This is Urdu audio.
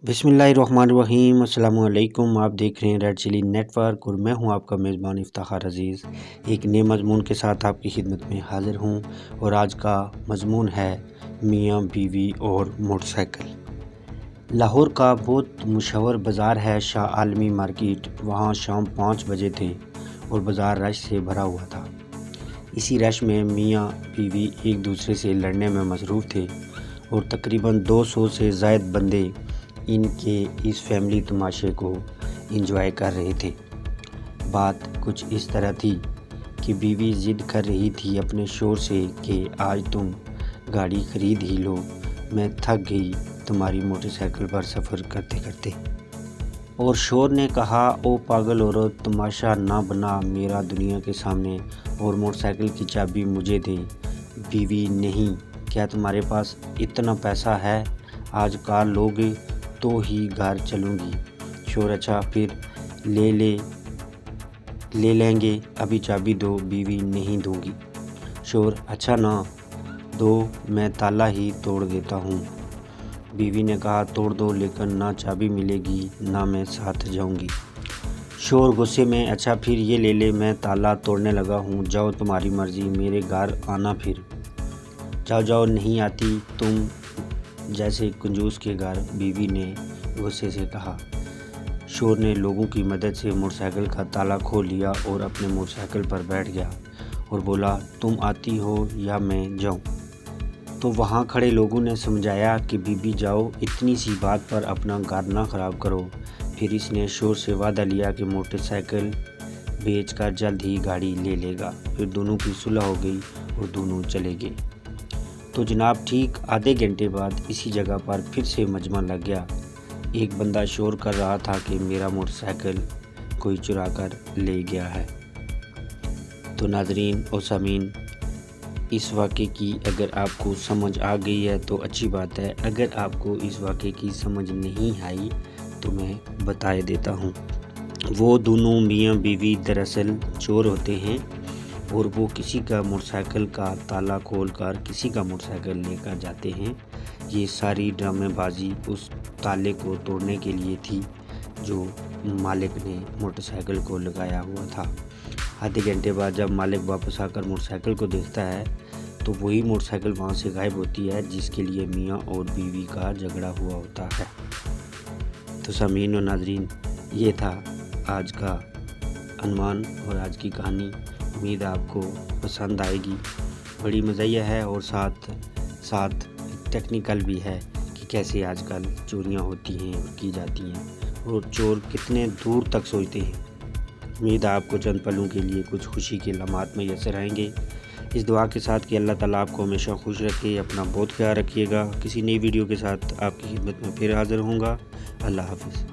بسم اللہ الرحمن الرحیم۔ السلام علیکم، آپ دیکھ رہے ہیں ریڈ چلی نیٹ ورک اور میں ہوں آپ کا میزبان افتخار عزیز، ایک نئے مضمون کے ساتھ آپ کی خدمت میں حاضر ہوں۔ اور آج کا مضمون ہے میاں بیوی اور موٹر سائیکل۔ لاہور کا بہت مشہور بازار ہے شاہ عالمی مارکیٹ، وہاں شام 5 بجے تھے اور بازار رش سے بھرا ہوا تھا۔ اسی رش میں میاں بیوی ایک دوسرے سے لڑنے میں مصروف تھے اور تقریباً 200 سے زائد بندے ان کے اس فیملی تماشے کو انجوائے کر رہے تھے۔ بات کچھ اس طرح تھی کہ بیوی ضد کر رہی تھی اپنے شوہر سے کہ آج تم گاڑی خرید ہی لو، میں تھک گئی تمہاری موٹر سائیکل پر سفر کرتے کرتے۔ اور شوہر نے کہا، او پاگل عورت، تماشا نہ بنا میرا دنیا کے سامنے اور موٹر سائیکل کی چابی مجھے دے۔ بیوی، نہیں، کیا تمہارے پاس اتنا پیسہ ہے؟ آج کار لوگے تو ہی گھر چلوں گی۔ شوہر، اچھا پھر لے لیں گے، ابھی چابی دو۔ بیوی، نہیں دوں گی۔ شوہر، اچھا نہ دو، میں تالا ہی توڑ دیتا ہوں۔ بیوی نے کہا، توڑ دو، لیکن نہ چابی ملے گی نہ میں ساتھ جاؤں گی۔ شوہر غصے میں، اچھا پھر یہ لے لے، میں تالا توڑنے لگا ہوں، جاؤ تمہاری مرضی، میرے گھر آنا پھر۔ جاؤ جاؤ، نہیں آتی تم جیسے کنجوس کے گھر، بیوی نے غصے سے کہا۔ شوہر نے لوگوں کی مدد سے موٹر سائیکل کا تالا کھول لیا اور اپنے موٹر سائیکل پر بیٹھ گیا اور بولا، تم آتی ہو یا میں جاؤں؟ تو وہاں کھڑے لوگوں نے سمجھایا کہ بی بی جاؤ، اتنی سی بات پر اپنا گھر نہ خراب کرو۔ پھر اس نے شوہر سے وعدہ لیا کہ موٹر سائیکل بیچ کر جلد ہی گاڑی لے لے گا۔ پھر دونوں کی صلح ہو گئی اور دونوں چلے گئے۔ تو جناب ٹھیک آدھے گھنٹے بعد اسی جگہ پر پھر سے مجمع لگ گیا۔ ایک بندہ شور کر رہا تھا کہ میرا موٹر سائیکل کوئی چرا کر لے گیا ہے۔ تو ناظرین اور سامعین، اس واقعے کی اگر آپ کو سمجھ آ گئی ہے تو اچھی بات ہے، اگر آپ کو اس واقعے کی سمجھ نہیں آئی تو میں بتائے دیتا ہوں۔ وہ دونوں میاں بیوی دراصل چور ہوتے ہیں اور وہ کسی کا موٹر سائیکل کا تالا کھول کر کسی کا موٹر سائیکل لے کر جاتے ہیں۔ یہ ساری ڈرامے بازی اس تالے کو توڑنے کے لیے تھی جو مالک نے موٹر سائیکل کو لگایا ہوا تھا۔ آدھے گھنٹے بعد جب مالک واپس آ کر موٹر سائیکل کو دیکھتا ہے تو وہی موٹر سائیکل وہاں سے غائب ہوتی ہے جس کے لیے میاں اور بیوی کا جھگڑا ہوا ہوتا ہے۔ تو سامعین و ناظرین، یہ تھا آج کا عنوان اور آج کی کہانی۔ امید آپ کو پسند آئے گی۔ بڑی مزاحیہ ہے اور ساتھ ٹیکنیکل بھی ہے کہ کیسے آج کل چوریاں ہوتی ہیں اور کی جاتی ہیں اور چور کتنے دور تک سوچتے ہیں۔ امید آپ کو چند پلوں کے لیے کچھ خوشی کے لمحات میسر آئیں گے، اس دعا کے ساتھ کہ اللہ تعالیٰ آپ کو ہمیشہ خوش رکھے۔ اپنا بہت خیال رکھیے گا۔ کسی نئی ویڈیو کے ساتھ آپ کی خدمت میں پھر حاضر ہوں گا۔ اللہ حافظ۔